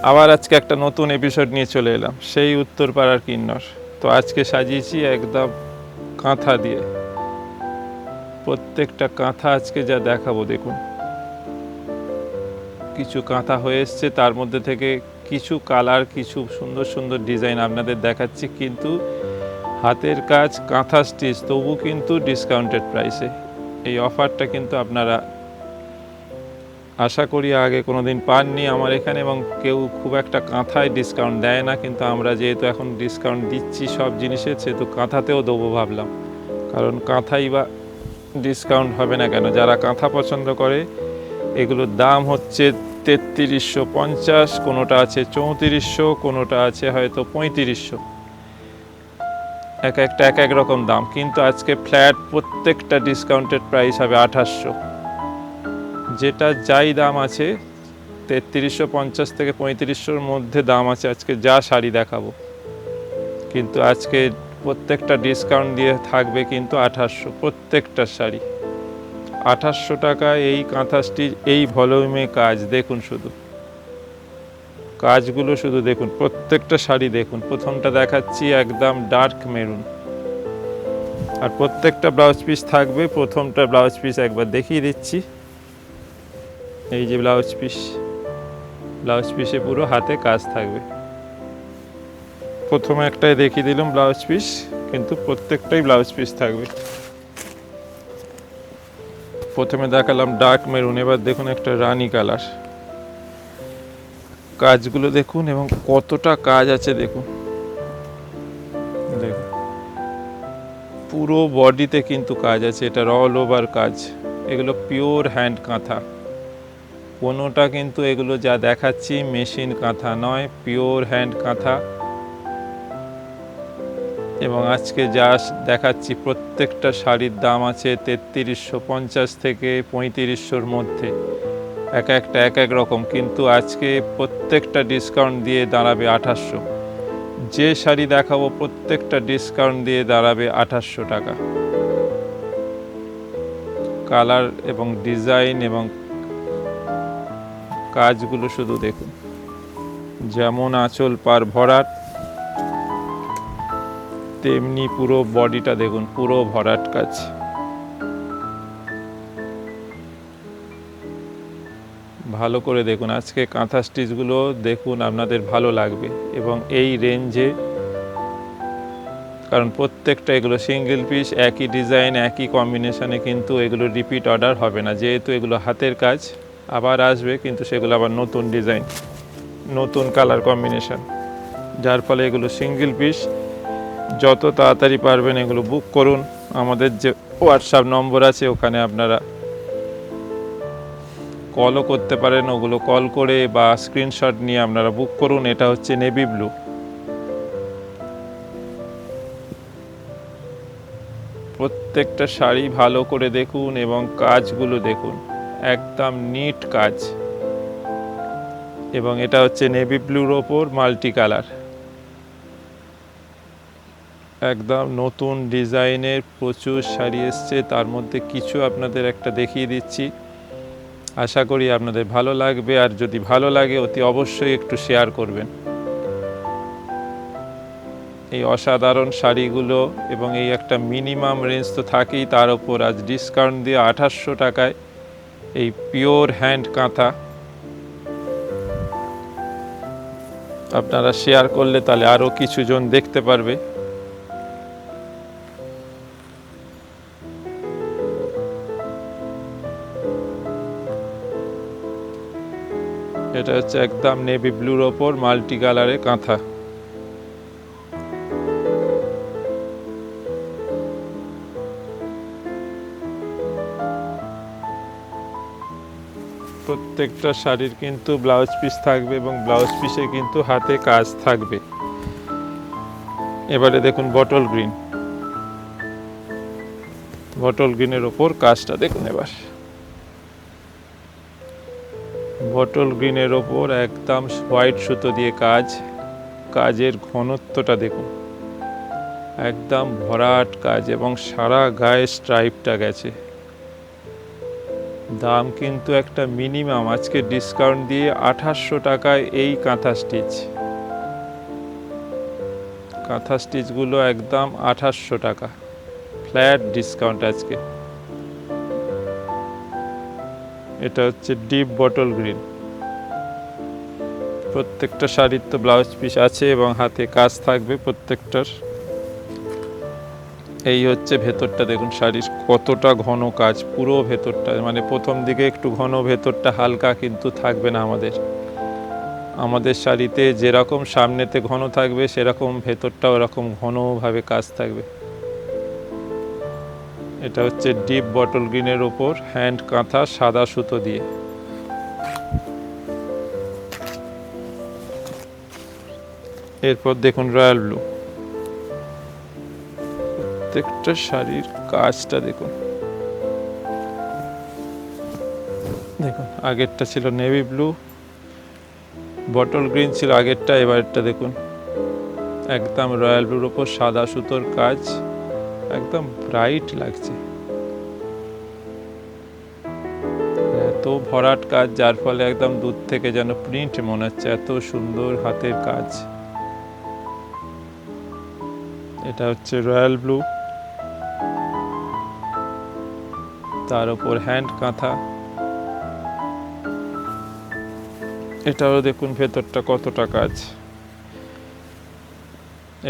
আবার আজকে একটা নতুন এপিসোড নিয়ে চলে এলাম, সেই উত্তরপাড়ার কিন্নর। তো আজকে সাজিয়েছি একদম কাঁথা দিয়ে। প্রত্যেকটা কাঁথা আজকে যা দেখাবো দেখুন। কিছু কাঁথা হয়ে এসছে, তার মধ্যে থেকে কিছু কালার, কিছু সুন্দর সুন্দর ডিজাইন আপনাদের দেখাচ্ছি, কিন্তু হাতের কাজ, কাঁথা স্টিচ, তবু কিন্তু ডিসকাউন্টেড প্রাইসে। এই অফারটা কিন্তু আপনারা আশা করি আগে কোনো দিন পাননি আমার এখানে, এবং কেউ খুব একটা কাঁথায় ডিসকাউন্ট দেয় না, কিন্তু আমরা যেহেতু এখন ডিসকাউন্ট দিচ্ছি সব জিনিসে, সেহেতু কাঁথাতেও দেবো ভাবলাম। কারণ কাঁথাই বা ডিসকাউন্ট হবে না কেন? যারা কাঁথা পছন্দ করে, এগুলোর দাম হচ্ছে 3350, কোনোটা আছে 3400, কোনোটা আছে হয়তো 3500, এক এক রকম দাম। কিন্তু আজকে ফ্ল্যাট প্রত্যেকটা ডিসকাউন্টেড প্রাইস হবে 2800। যেটা যাই দাম আছে 3350 থেকে 3500-র মধ্যে দাম আছে আজকে যা শাড়ি দেখাবো, কিন্তু আজকে প্রত্যেকটা ডিসকাউন্ট দিয়ে থাকবে কিন্তু 2800 প্রত্যেকটা শাড়ি। 2800 টাকা এই কাঁথা স্টিচ, এই ভলিউমে কাজ দেখুন, শুধু কাজগুলো শুধু দেখুন, প্রত্যেকটা শাড়ি দেখুন। প্রথমটা দেখাচ্ছি একদম ডার্ক মেরুন, আর প্রত্যেকটা ব্লাউজ পিস থাকবে। প্রথমটা ব্লাউজ পিস একবার দেখিয়ে দিচ্ছি, এই যে ব্লাউজ পিসে পুরো হাতে কাজ থাকবে। প্রথমে একটাই দেখিয়ে দিলাম ব্লাউজ পিস, কিন্তু প্রত্যেকটাই ব্লাউজ পিস থাকবে। প্রথমে দেখালাম ডার্ক মেরুন, এবার দেখুন একটা রানী কালার। কাজগুলো দেখুন এবং কতটা কাজ আছে দেখুন। দেখুন পুরো বডিতে কিন্তু কাজ আছে, এটা অল ওভার কাজ। এগুলো পিওর হ্যান্ড কাঁথা, কোনোটা কিন্তু এগুলো যা দেখাচ্ছি মেশিন কাঁথা নয়, পিওর হ্যান্ড কাঁথা। এবং আজকে যা দেখাচ্ছি প্রত্যেকটা শাড়ির দাম আছে 3350 থেকে 3500-র মধ্যে, একটা এক রকম, কিন্তু আজকে প্রত্যেকটা ডিসকাউন্ট দিয়ে দাঁড়াবে 2800। যে শাড়ি দেখাবো প্রত্যেকটা ডিসকাউন্ট দিয়ে দাঁড়াবে 2800 টাকা। কালার এবং ডিজাইন এবং কাজগুলো শুধু দেখুন, যেমন আঁচল পার ভরাট, তেমনি পুরো বডিটা দেখুন, পুরো ভরাট কাজ। ভালো করে দেখুন আজকে কাঁথা স্টিচগুলো দেখুন, আপনাদের ভালো লাগবে। এবং এই রেঞ্জে, কারণ প্রত্যেকটা এগুলো সিঙ্গেল পিস, একই ডিজাইন, একই কম্বিনেশনে, কিন্তু এগুলো রিপিট অর্ডার হবে না, যেহেতু এগুলো হাতের কাজ। আবার আসবে, কিন্তু সেগুলো আবার নতুন ডিজাইন, নতুন কালার কম্বিনেশন, যার ফলে এগুলো সিঙ্গেল পিস। যত তাড়াতাড়ি পারবেন এগুলো বুক করুন। আমাদের যে হোয়াটসঅ্যাপ নম্বর আছে ওখানে আপনারা কলও করতে পারেন, ওগুলো কল করে বা স্ক্রিনশট নিয়ে আপনারা বুক করুন। এটা হচ্ছে নেভি ব্লু। প্রত্যেকটা শাড়ি ভালো করে দেখুন এবং কাজগুলো দেখুন, একদম নিট কাজ। এবং এটা হচ্ছে নেভি ব্লুর ওপর মাল্টি কালার, একদম নতুন ডিজাইনের প্রচুর শাড়ি এসছে, তার মধ্যে কিছু আপনাদের একটা দেখিয়ে দিচ্ছি। আশা করি আপনাদের ভালো লাগবে, আর যদি ভালো লাগে অতি অবশ্যই একটু শেয়ার করবেন এই অসাধারণ শাড়িগুলো। এবং এই একটা মিনিমাম রেঞ্জ তো থাকেই, তার উপর আজ ডিসকাউন্ট দিয়ে 2800 টাকায় এই পিওর হ্যান্ড কাঁথা আপনারা শেয়ার করলে তাহলে আরও কিছু জন দেখতে পারবে। এটা হচ্ছে একদম নেভি ব্লুর ওপর মাল্টি কালারে কাঁথা। প্রত্যেকটা শাড়ির কিন্তু ব্লাউজ পিস থাকবে, এবং ব্লাউজ পিসে কিন্তু হাতে কাজ থাকবে। এবারে দেখুন বটল গ্রিনের ওপর কাজটা দেখুন। এবার বটল গ্রিনের ওপর একদম হোয়াইট সুতো দিয়ে কাজ, কাজের ঘনত্বটা দেখুন, একদম ভরাট কাজ, এবং সারা গায়ে স্ট্রাইপটা গেছে। দাম কিন্তু একটা মিনিমাম, আজকে ডিসকাউন্ট দিয়ে 2800 টাকায় এই কাঁথা স্টিচ। কাঁথা স্টিচগুলো একদম 2800 টাকা, ফ্ল্যাট ডিসকাউন্ট আজকে। এটা হচ্ছে ডিপ বটল গ্রিন। প্রত্যেকটা শাড়ির তো ব্লাউজ পিস আছে এবং হাতে কাজ থাকবে প্রত্যেকটার। এই হচ্ছে ভেতরটা, দেখুন শাড়ির কতটা ঘন কাজ, পুরো ভেতরটা, মানে প্রথম দিকে একটু ঘন, ভেতরটা হালকা, কিন্তু থাকবে না আমাদের শাড়িতে যেরকম সামনেতে ঘন থাকবে সেরকম ভেতরটাও এরকম ঘনভাবে কাজ থাকবে। এটা হচ্ছে ডিপ বটল গ্রিনের ওপর হ্যান্ড কাঁথা সাদা সুতো দিয়ে। এরপর দেখুন রয়্যাল ব্লু। প্রত্যেকটা শাড়ির কাজটা দেখুন। দেখুন আগেরটা ছিল নেভি ব্লু, বটল গ্রিন ছিল আগেরটা, এবারেরটা দেখুন একদম রয়্যাল ব্লুর ওপর সাদা সুতোর কাজ, একদম ব্রাইট লাগছে। এত ভরাট কাজ, যার ফলে একদম দূর থেকে যেন প্রিন্ট মনে হচ্ছে, এত সুন্দর হাতের কাজ। এটা হচ্ছে রয়্যাল ব্লু, তার উপর হ্যান্ড কাঁথা। এটাও দেখুন ভেতরটা কতটা কাজ।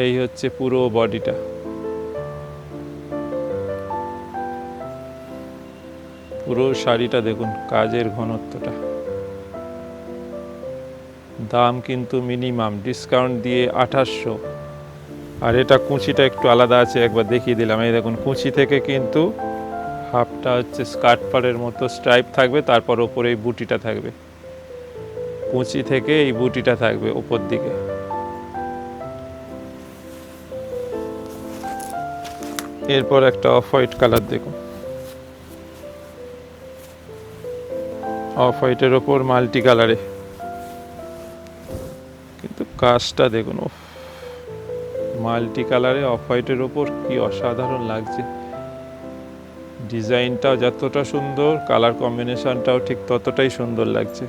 এই হচ্ছে পুরো বডিটা। পুরো শাড়িটা দেখুন কাজের ঘনত্বটা। দাম কিন্তু মিনিমাম, ডিসকাউন্ট দিয়ে 2800। আর এটা কুঁচিটা একটু আলাদা আছে, একবার দেখিয়ে দিলাম। এই দেখুন কুঁচি থেকে কিন্তু হাফটা হচ্ছে স্কার্ট পাড়ের মতো স্ট্রাইপ থাকবে, তারপর ওপরে এই বুটিটা থাকবে। কুঁচি থেকে এই বুটিটা থাকবে ওপর দিকে। এরপর একটা অফ হোয়াইট কালার দেখুন, অফ হোয়াইটের ওপর মাল্টি কালারে, কিন্তু কাজটা দেখুন, মাল্টি কালারে অফ হোয়াইটের ওপর কি অসাধারণ লাগছে। ডিজাইনটাও যতটা সুন্দর, কালার কম্বিনেশনটাও ঠিক ততটাই সুন্দর লাগছে।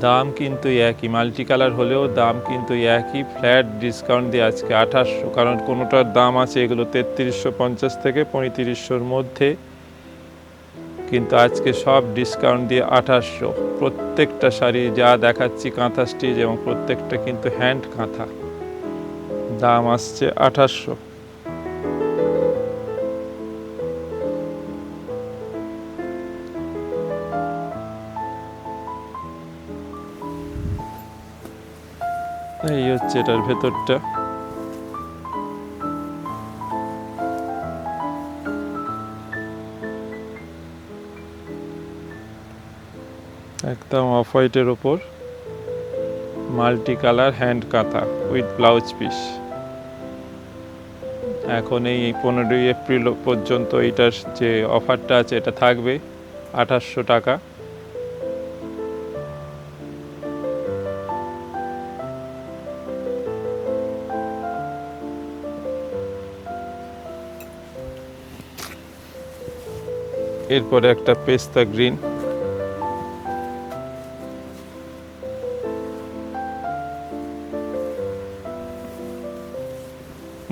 দাম কিন্তু একই, মাল্টি কালার হলেও দাম কিন্তু একই, ফ্ল্যাট ডিসকাউন্ট দিয়ে আজকে 2800। কারণ কোনোটার দাম আছে এগুলো 3350 থেকে 3500-র মধ্যে, কিন্তু আজকে সব ডিসকাউন্ট দিয়ে 2800। প্রত্যেকটা শাড়ি যা দেখাচ্ছি কাঁথা স্টিচ, এবং প্রত্যেকটা কিন্তু হ্যান্ড কাঁথা। দাম আসছে 2800। এই হচ্ছে এটার ভেতরটা। একদম অফ হোয়াইটের ওপর মাল্টি কালার হ্যান্ড কাঁথা উইথ ব্লাউজ পিস। এখন এই 15ই এপ্রিল পর্যন্ত এইটার যে অফারটা আছে এটা থাকবে 2800 টাকা। এরপরে একটা পেস্তা গ্রিন,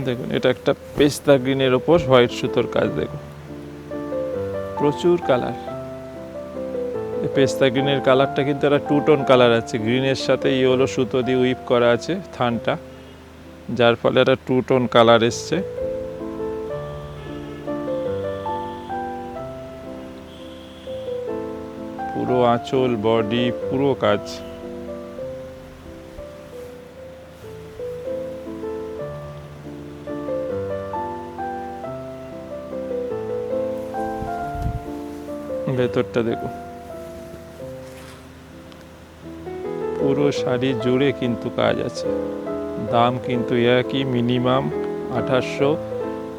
দেখুন এটা একটা পেস্তা গ্রিনের ওপর হোয়াইট সুতোর কাজ। দেখুন প্রচুর কালার। এই পেস্তা গ্রিনের কালারটা কিন্তু একটা টু টোন কালার আছে, গ্রিনের সাথে ইয়েলো সুতো দিয়ে উইপ করা আছে থানটা, যার ফলে একটা টু টোন কালার এসছে। পুরো আঁচল, বডি, পুরো কাজ। ভেতরটা দেখুন, পুরো শাড়ি জুড়ে কিন্তু কাজ আছে। দাম কিন্তু একই, মিনিমাম 2800।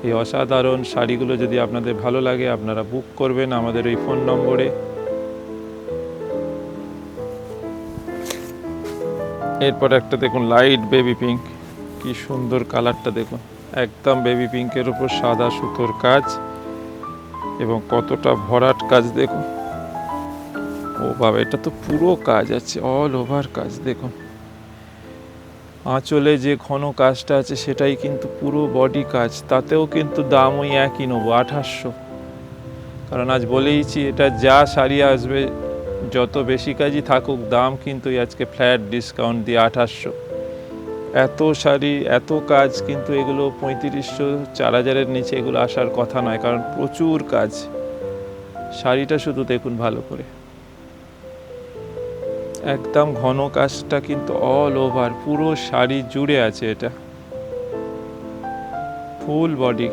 এই অসাধারণ শাড়িগুলো যদি আপনাদের ভালো লাগে, আপনারা বুক করবেন আমাদের এই ফোন নম্বরে। এরপর একটা দেখুন লাইট বেবি পিঙ্ক, কি সুন্দর কালারটা দেখুন, একদম বেবি পিঙ্কের উপর সাদা সুতোর কাজ। এবং কতটা ভরাট কাজ দেখুন। ও বাবা, এটা তো পুরো কাজ আছে, অল ওভার কাজ দেখুন। আঁচলে যে ঘন কাজটা আছে সেটাই কিন্তু পুরো বডি কাজ, তাতেও কিন্তু দাম ওই একই নেবো, 2800। কারণ আজ বলেইছি এটা যা শাড়ি আসবে যত বেশি কাজই থাকুক দাম কিন্তু আজকে ফ্ল্যাট ডিসকাউন্ট দিয়ে 2800। এত শাড়ি এত কাজ কিন্তু এগুলো 3500 4000-এর নিচে এগুলো আসার কথা নয়, কারণ প্রচুর কাজ। শাড়িটা শুধু দেখুন ভালো করে, একদম ঘন কাজটা কিন্তু অল ওভার পুরো শাড়ি জুড়ে আছে, এটা ফুল বডি।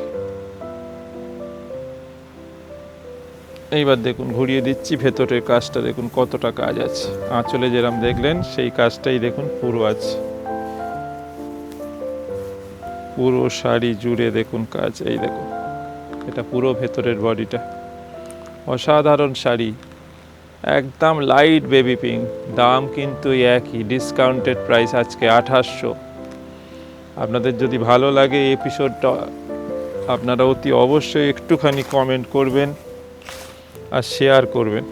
এইবার দেখুন ঘুরিয়ে দিচ্ছি, ভেতরের কাজটা দেখুন কতটা কাজ আছে। আঁচলে যেরকম দেখলেন সেই কাজটাই দেখুন পুরো আছে, পুরো শাড়ি জুড়ে দেখুন কাজ। এই দেখুন এটা পুরো ভেতরের বডিটা, অসাধারণ শাড়ি, একদম লাইট বেবি পিঙ্ক। দাম কিন্তু একই, ডিসকাউন্টেড প্রাইস আজকে 2800। আপনাদের যদি ভালো লাগে এই এপিসোডটা আপনারা অতি অবশ্যই একটুখানি কমেন্ট করবেন আর শেয়ার করবেন।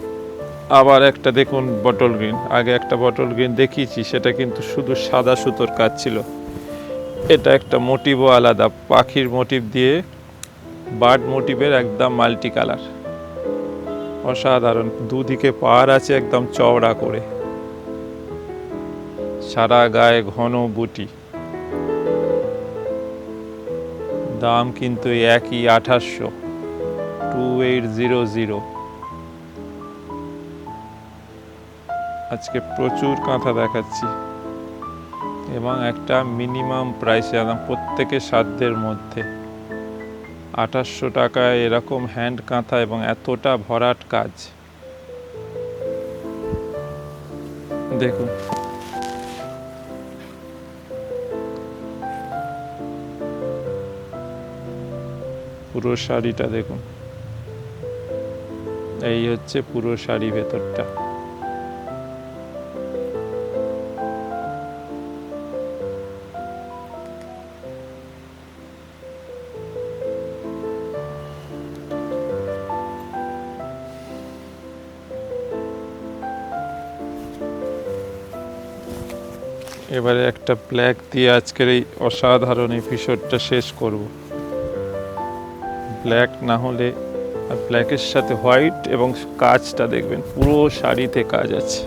আবার একটা দেখুন বটল গ্রিন, আগে একটা বটল গ্রিন দেখিয়েছি, সেটা কিন্তু শুধু সাদা সুতোর কাজ ছিল। এটা একটা মোটিভও আলাদা, পাখির মোটিভ দিয়ে বার্ড মোটিভের একদম মাল্টি কালার, অসাধারণ। দুদিকে পাড় আছে একদম চওড়া করে, সারা গায়ে ঘন বুটি। দাম কিন্তু একই 2800, 2800। আজকে প্রচুর কাঁথা দেখাচ্ছি এবং একটা মিনিমাম প্রাইসে একদম প্রত্যেকের সাধ্যের মধ্যে। 2800 টাকায় এরকম হ্যান্ড কাঁথা এবং এতটা ভরাট কাজ দেখুন। পুরো শাড়িটা দেখুন, এই হচ্ছে পুরো শাড়ি ভেতরটা। এবারে একটা ব্ল্যাক দিয়ে আজকের এই অসাধারণ এপিসোডটা শেষ করব। ব্ল্যাক না হলে, আর ব্ল্যাকের সাথে হোয়াইট এবং কাজটা দেখবেন পুরো শাড়িতে কাজ আছে।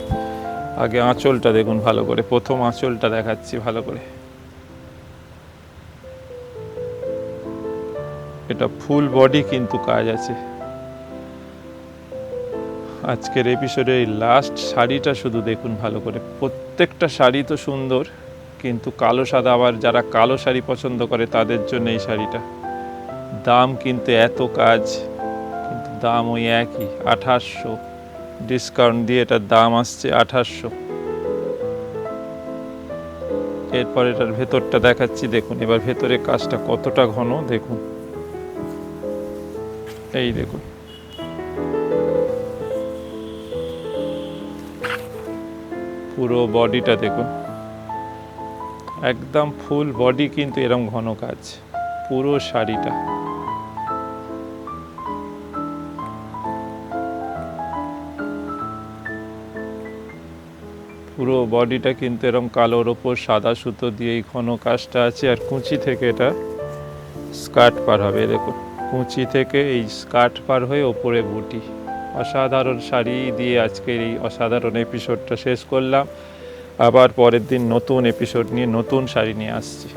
আগে আঁচলটা দেখুন ভালো করে, প্রথম আঁচলটা দেখাচ্ছি ভালো করে। এটা ফুল বডি কিন্তু কাজ আছে। আজকের এপিসোডে এই লাস্ট শাড়িটা শুধু দেখুন ভালো করে, প্রত্যেকটা শাড়ি তো সুন্দর, কিন্তু কালো সাদা আবার যারা কালো শাড়ি পছন্দ করে তাদের জন্য এই শাড়িটা। দাম কিন্তু এত কাজ, কিন্তু দাম ওই একই 2800, ডিসকাউন্ট দিয়ে এটার দাম আসছে 2800। এরপর এটার ভেতরটা দেখাচ্ছি দেখুন। এবার ভেতরে কাজটা কতটা ঘন দেখুন, এই দেখুন পুরো বডিটা দেখুন, একদম ফুল বডি কিন্তু এরকম ঘন কাজ পুরো শাড়িটা। পুরো বডিটা কিন্তু এরকম কালোর ওপর সাদা সুতো দিয়ে এই ঘন কাজটা আছে। আর কুঁচি থেকে এটা স্কার্ট পার হবে, দেখুন কুঁচি থেকে এই স্কার্ট পার হয়ে ওপরে বুটি। অসাধারণ শাড়ি দিয়ে আজকের এই অসাধারণ এপিসোডটা শেষ করলাম। আবার পরের দিন নতুন এপিসোড নিয়ে নতুন শাড়ি নিয়ে আসছি।